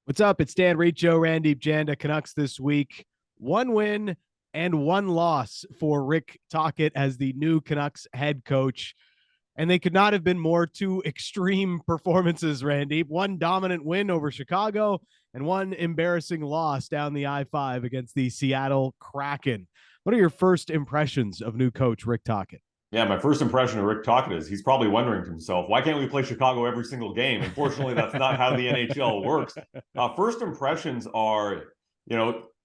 What's up? It's Dan Riccio, Randip, Janda, Canucks this week. One win and one loss for Rick Tocchet as the new Canucks head coach. And they could not have been more two extreme performances, Randip. One dominant win over Chicago and one embarrassing loss down the I-5 against the Seattle Kraken. What are your first impressions of new coach Rick Tocchet? Yeah, my first impression of Rick Tocchet is he's probably wondering to himself, why can't we play Chicago every single game? Unfortunately, that's not how the NHL works. First impressions are,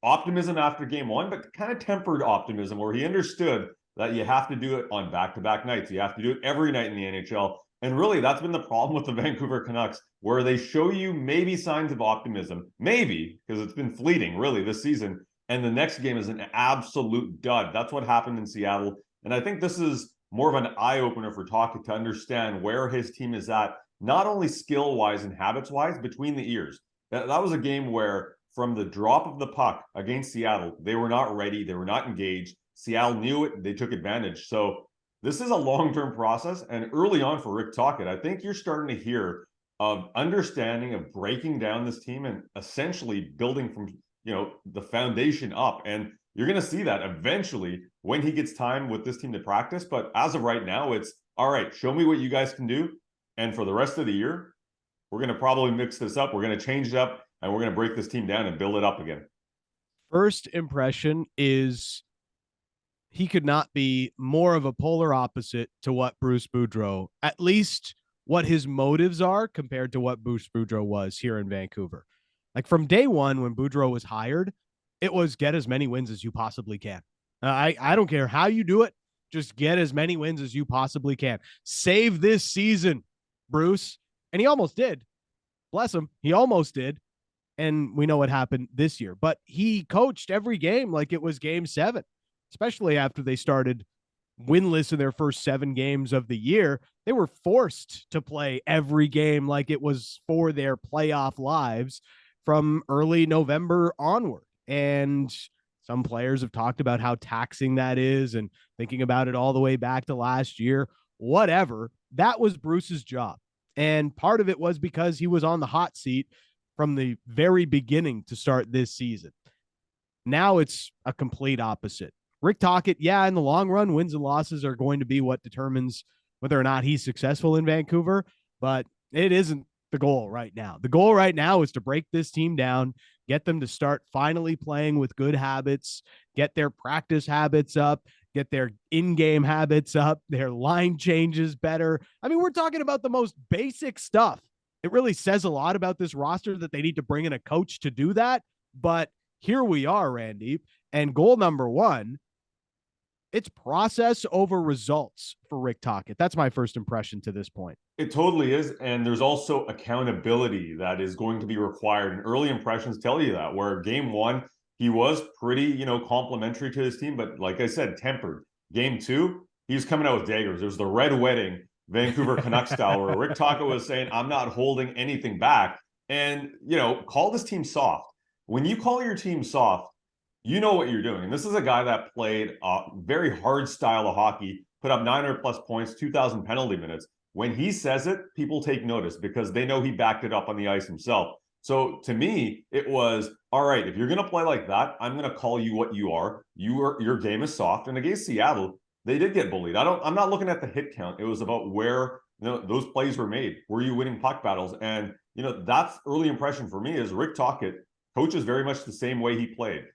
optimism after game one, but kind of tempered optimism where he understood that you have to do it on back-to-back nights. You have to do it every night in the NHL. And really, that's been the problem with the Vancouver Canucks, where they show you maybe signs of optimism, maybe, because it's been fleeting, really, this season. And the next game is an absolute dud. That's what happened in Seattle. And I think this is more of an eye-opener for Tocchet to understand where his team is at, not only skill-wise and habits-wise, between the ears. That was a game where, from the drop of the puck against Seattle, they were not ready, they were not engaged. Seattle knew it, they took advantage. So this is a long-term process, and early on for Rick Tocchet, I think you're starting to hear of understanding of breaking down this team and essentially building from the foundation up. And you're going to see that eventually when he gets time with this team to practice. But as of right now, it's all right, show me what you guys can do. And for the rest of the year, we're going to probably mix this up. We're going to change it up and we're going to break this team down and build it up again. First impression is he could not be more of a polar opposite to what Bruce Boudreau, at least what his motives are compared to what Bruce Boudreau was here in Vancouver. Like from day one, when Boudreau was hired, it was get as many wins as you possibly can. I don't care how you do it. Just get as many wins as you possibly can. Save this season, Bruce. And he almost did. Bless him. He almost did. And we know what happened this year. But he coached every game like it was game 7, especially after they started winless in their first 7 games of the year. They were forced to play every game like it was for their playoff lives from early November onward. And some players have talked about how taxing that is and thinking about it all the way back to last year. Whatever. That was Bruce's job. And part of it was because he was on the hot seat from the very beginning to start this season. Now it's a complete opposite. Rick Tocchet, yeah, in the long run, wins and losses are going to be what determines whether or not he's successful in Vancouver, but it isn't the goal right now. The goal right now is to break this team down, get them to start finally playing with good habits, get their practice habits up, get their in-game habits up, their line changes better. I mean, we're talking about the most basic stuff. It really says a lot about this roster that they need to bring in a coach to do that. But here we are, Randy. And goal number 1, it's process over results for Rick Tocchet. That's my first impression to this point. It totally is. And there's also accountability that is going to be required. And early impressions tell you that, where game 1, he was pretty, complimentary to his team, but like I said, tempered. Game 2, he was coming out with daggers. There was the red wedding, Vancouver Canucks style, where Rick Tocchet was saying, I'm not holding anything back. And, call this team soft. When you call your team soft, you know what you're doing. And this is a guy that played a very hard style of hockey, put up 900 plus points, 2,000 penalty minutes. When he says it, people take notice because they know he backed it up on the ice himself. So to me, it was, all right, if you're going to play like that, I'm going to call you what you are. Your game is soft. And against Seattle, they did get bullied. I'm not looking at the hit count. It was about where those plays were made. Were you winning puck battles? And that's early impression for me is Rick Tocchet coaches very much the same way he played.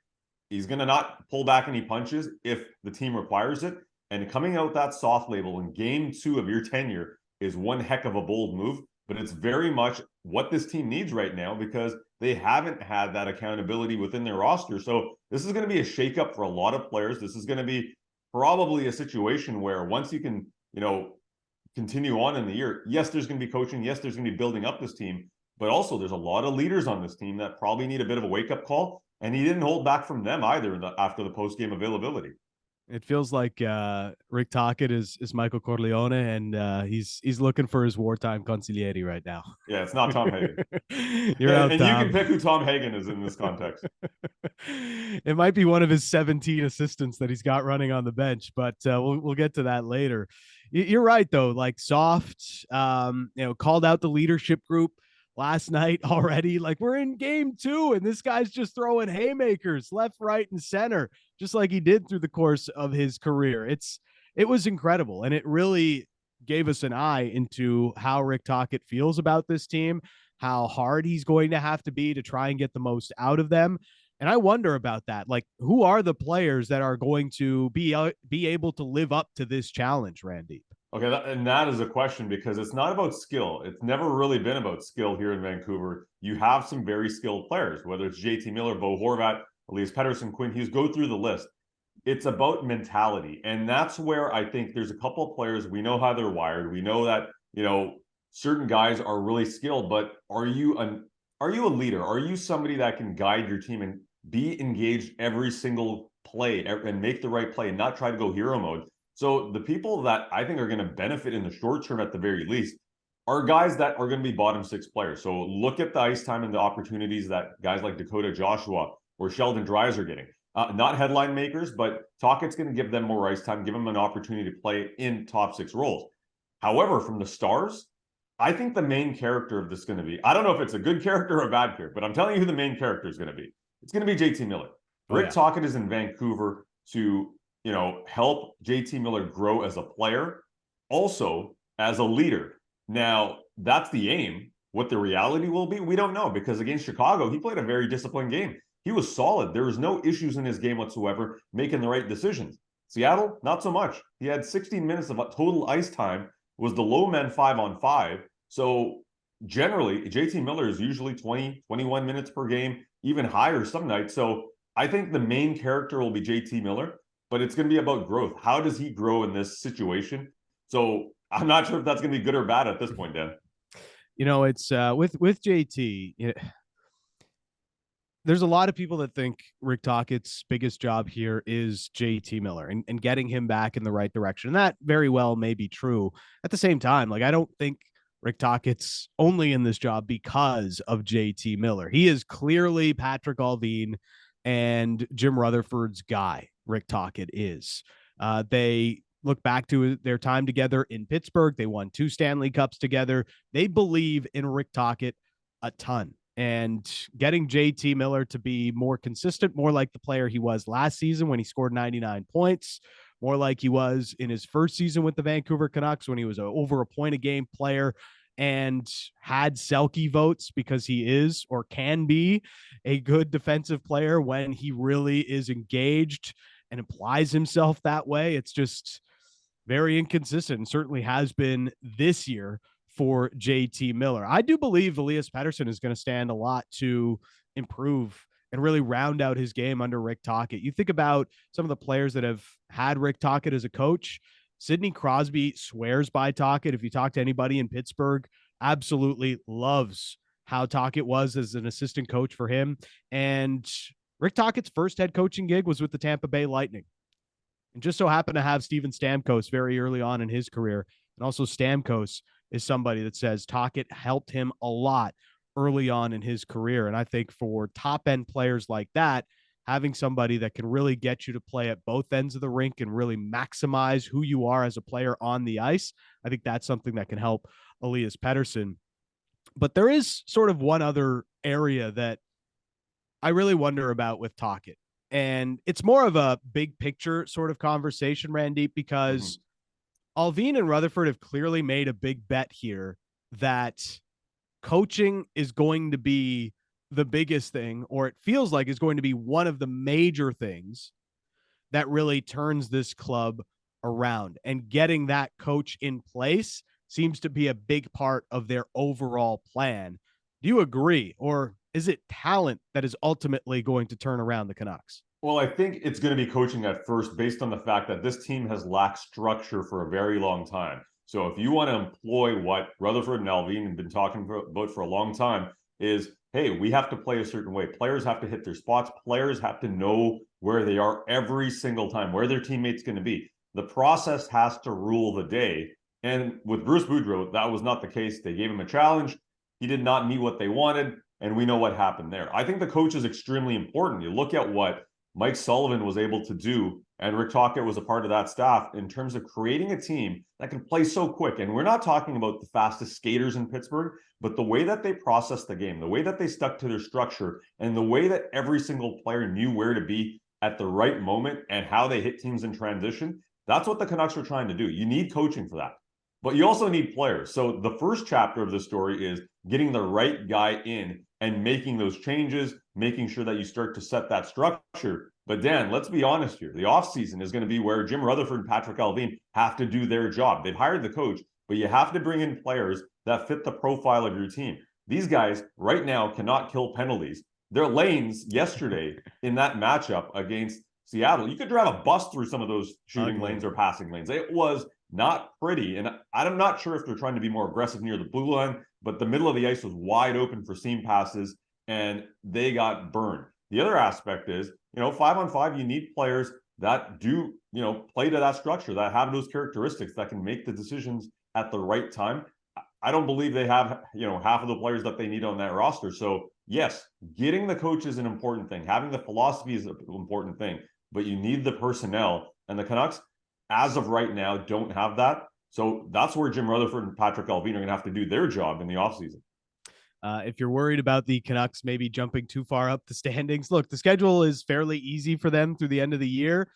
He's going to not pull back any punches if the team requires it. And coming out that soft label in game 2 of your tenure is one heck of a bold move. But it's very much what this team needs right now because they haven't had that accountability within their roster. So this is going to be a shakeup for a lot of players. This is going to be probably a situation where once you can, continue on in the year, yes, there's going to be coaching. Yes, there's going to be building up this team. But also there's a lot of leaders on this team that probably need a bit of a wake-up call. And he didn't hold back from them either after the post-game availability. It feels like Rick Tocchet is Michael Corleone, and he's looking for his wartime consigliere right now. Yeah, it's not Tom Hagen. You're out, and Tom. You can pick who Tom Hagen is in this context. It might be one of his 17 assistants that he's got running on the bench, but we'll get to that later. You're right, though. Like soft, called out the leadership group. last night already. Like, we're in game 2 and this guy's just throwing haymakers left, right, and center, just like he did through the course of his career. It was incredible. And it really gave us an eye into how Rick Tocchet feels about this team, how hard he's going to have to be to try and get the most out of them. And I wonder about that. Like, who are the players that are going to be able to live up to this challenge, Randy? Okay, and that is a question because it's not about skill. It's never really been about skill here in Vancouver. You have some very skilled players, whether it's JT Miller, Bo Horvat, Elias Pettersson, Quinn Hughes, go through the list. It's about mentality. And that's where I think there's a couple of players, we know how they're wired. We know that, certain guys are really skilled, but are you a leader? Are you somebody that can guide your team and be engaged every single play and make the right play and not try to go hero mode? So the people that I think are going to benefit in the short term at the very least are guys that are going to be bottom 6 players. So look at the ice time and the opportunities that guys like Dakota Joshua or Sheldon Dries are getting. Not headline makers, but Tocchet's going to give them more ice time, give them an opportunity to play in top 6 roles. However, from the Stars, I think the main character of this is going to be, I don't know if it's a good character or a bad character, but I'm telling you who the main character is going to be. It's going to be JT Miller. Rick Tocchet is in Vancouver to help JT Miller grow as a player, also as a leader. Now, that's the aim. What the reality will be, we don't know, because against Chicago, he played a very disciplined game. He was solid. There was no issues in his game whatsoever, making the right decisions. Seattle, not so much. He had 16 minutes of total ice time, was the low man 5-on-5. So generally, JT Miller is usually 20, 21 minutes per game, even higher some nights. So I think the main character will be JT Miller, but it's going to be about growth. How does he grow in this situation? So I'm not sure if that's going to be good or bad at this point, Dan. It's with JT. There's a lot of people that think Rick Tocchet's biggest job here is JT Miller and getting him back in the right direction. And that very well may be true. At the same time, like, I don't think Rick Tocchet's only in this job because of JT Miller. He is clearly Patrick Allvin and Jim Rutherford's guy. Rick Tocchet is. They look back to their time together in Pittsburgh. They won 2 Stanley Cups together. They believe in Rick Tocchet a ton. And getting JT Miller to be more consistent, more like the player he was last season when he scored 99 points, more like he was in his first season with the Vancouver Canucks when he was over a point a game player and had Selke votes because he is or can be a good defensive player when he really is engaged and applies himself that way. It's just very inconsistent and certainly has been this year for JT Miller. I do believe Elias Pettersson is going to stand a lot to improve and really round out his game under Rick Tocchet. You think about some of the players that have had Rick Tocchet as a coach. Sidney Crosby swears by Tocchet. If you talk to anybody in Pittsburgh, absolutely loves how Tocchet was as an assistant coach for him. And Rick Tocchet's first head coaching gig was with the Tampa Bay Lightning. And just so happened to have Steven Stamkos very early on in his career. And also Stamkos is somebody that says Tocchet helped him a lot early on in his career. And I think for top end players like that, having somebody that can really get you to play at both ends of the rink and really maximize who you are as a player on the ice, I think that's something that can help Elias Pettersson. But there is sort of one other area that I really wonder about with Tocchet. And it's more of a big picture sort of conversation, Randip, because Allvin and Rutherford have clearly made a big bet here that coaching is going to be the biggest thing, or it feels like is going to be one of the major things that really turns this club around. And getting that coach in place seems to be a big part of their overall plan. Do you agree? Or is it talent that is ultimately going to turn around the Canucks? Well, I think it's going to be coaching at first based on the fact that this team has lacked structure for a very long time. So if you want to employ what Rutherford and Allvin have been talking about for a long time is, hey, we have to play a certain way. Players have to hit their spots. Players have to know where they are every single time, where their teammate's going to be. The process has to rule the day. And with Bruce Boudreau, that was not the case. They gave him a challenge. He did not meet what they wanted, and we know what happened there. I think the coach is extremely important. You look at what Mike Sullivan was able to do, and Rick Tocchet was a part of that staff in terms of creating a team that can play so quick. And we're not talking about the fastest skaters in Pittsburgh, but the way that they processed the game, the way that they stuck to their structure, and the way that every single player knew where to be at the right moment and how they hit teams in transition. That's what the Canucks are trying to do. You need coaching for that, but you also need players. So the first chapter of the story is getting the right guy in and making those changes, making sure that you start to set that structure. But Dan, let's be honest here. The offseason is going to be where Jim Rutherford and Patrick Allvin have to do their job. They've hired the coach, but you have to bring in players that fit the profile of your team. These guys right now cannot kill penalties. Their lanes yesterday in that matchup against Seattle, you could drive a bus through some of those shooting lanes or passing lanes. It was not pretty. And I'm not sure if they're trying to be more aggressive near the blue line, but the middle of the ice was wide open for seam passes and they got burned. The other aspect is, 5-on-5, you need players that do, play to that structure, that have those characteristics, that can make the decisions at the right time. I don't believe they have, half of the players that they need on that roster. So yes, getting the coach is an important thing. Having the philosophy is an important thing, but you need the personnel, and the Canucks, as of right now, don't have that. So that's where Jim Rutherford and Patrick Allvin are going to have to do their job in the offseason. If you're worried about the Canucks maybe jumping too far up the standings, look, the schedule is fairly easy for them through the end of the year,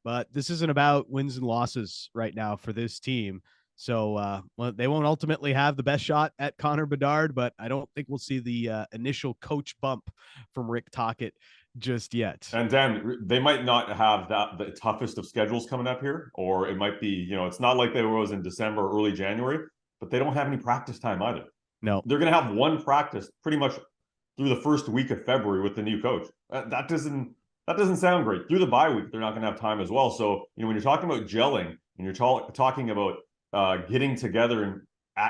but this isn't about wins and losses right now for this team. So they won't ultimately have the best shot at Connor Bedard, but I don't think we'll see the initial coach bump from Rick Tocchet just yet. And Dan, they might not have the toughest of schedules coming up here, or it might be, it's not like they was in December or early January, but they don't have any practice time either. No, they're going to have one practice pretty much through the first week of February with the new coach. That doesn't sound great. Through the bye week, they're not going to have time as well. So, when you're talking about gelling and you're talking about getting together and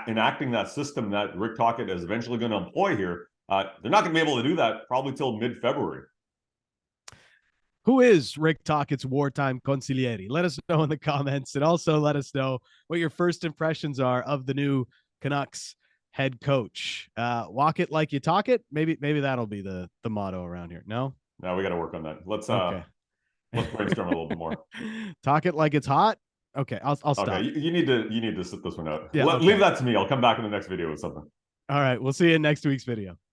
enacting that system that Rick Tocchet is eventually going to employ here, they're not going to be able to do that probably till mid-February. Who is Rick Tocchet's wartime consigliere? Let us know in the comments, and also let us know what your first impressions are of the new Canucks head coach. Walk it like you talk it. Maybe that'll be the motto around here. No, we got to work on that. Let's brainstorm a little bit more. Talk it like it's hot. Okay, I'll stop. Okay, you need to sit this one out. Yeah, Leave that to me. I'll come back in the next video with something. All right, we'll see you in next week's video.